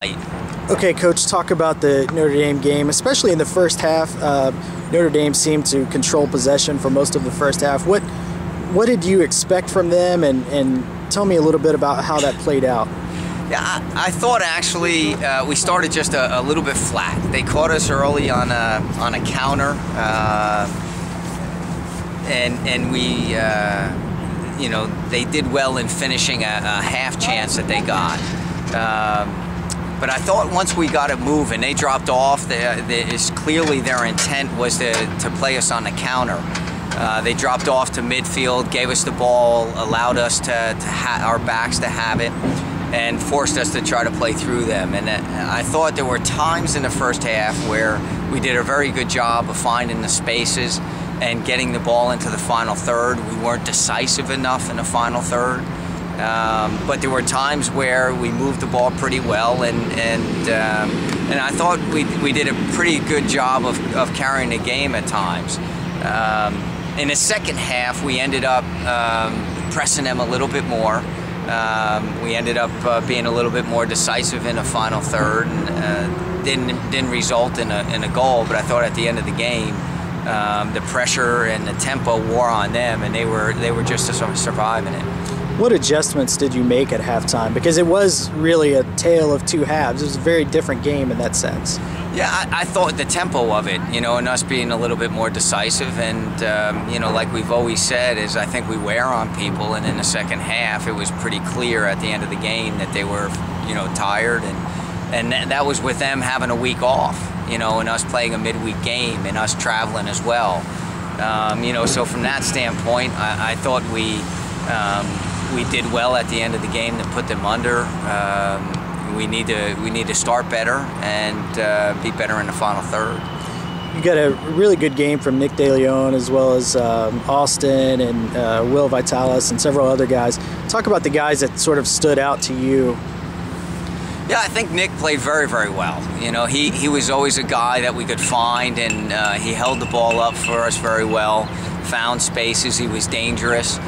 Okay, Coach, talk about the Notre Dame game, especially in the first half. Notre Dame seemed to control possession for most of the first half. What did you expect from them, and tell me a little bit about how that played out? Yeah, I thought actually we started just a little bit flat. They caught us early on a counter, and we, they did well in finishing a half chance that they got. But I thought once we got it moving, they dropped off. Clearly their intent was to play us on the counter. They dropped off to midfield, gave us the ball, allowed us our backs to have it, and forced us to try to play through them. And I thought there were times in the first half where we did a very good job of finding the spaces and getting the ball into the final third. We weren't decisive enough in the final third. But there were times where we moved the ball pretty well, and I thought we did a pretty good job of carrying the game at times. In the second half, we ended up pressing them a little bit more. We ended up being a little bit more decisive in the final third, and didn't result in a goal. But I thought at the end of the game, the pressure and the tempo wore on them, and they were just sort of surviving it. What adjustments did you make at halftime? Because it was really a tale of two halves. It was a very different game in that sense. Yeah, I thought the tempo of it, and us being a little bit more decisive, and like we've always said, is I think we wear on people, and in the second half, it was pretty clear at the end of the game that they were, tired, and that was with them having a week off, and us playing a midweek game, and us traveling as well, So from that standpoint, I thought we did well at the end of the game to put them under. We need to start better and be better in the final third. You got a really good game from Nick DeLeon, as well as Austin and Will Vitalis and several other guys. Talk about the guys that sort of stood out to you. Yeah, I think Nick played very, very well. He was always a guy that we could find, and he held the ball up for us very well, found spaces, he was dangerous.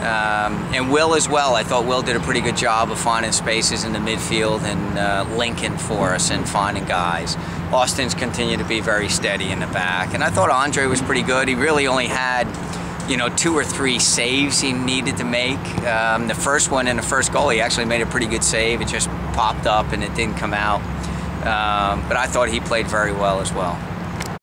And Will as well. I thought Will did a pretty good job of finding spaces in the midfield and linking for us and finding guys. Austin's continued to be very steady in the back. And I thought Andre was pretty good. He really only had, 2 or 3 saves he needed to make. The first one in the first goal, he actually made a pretty good save. It just popped up and it didn't come out. But I thought he played very well as well.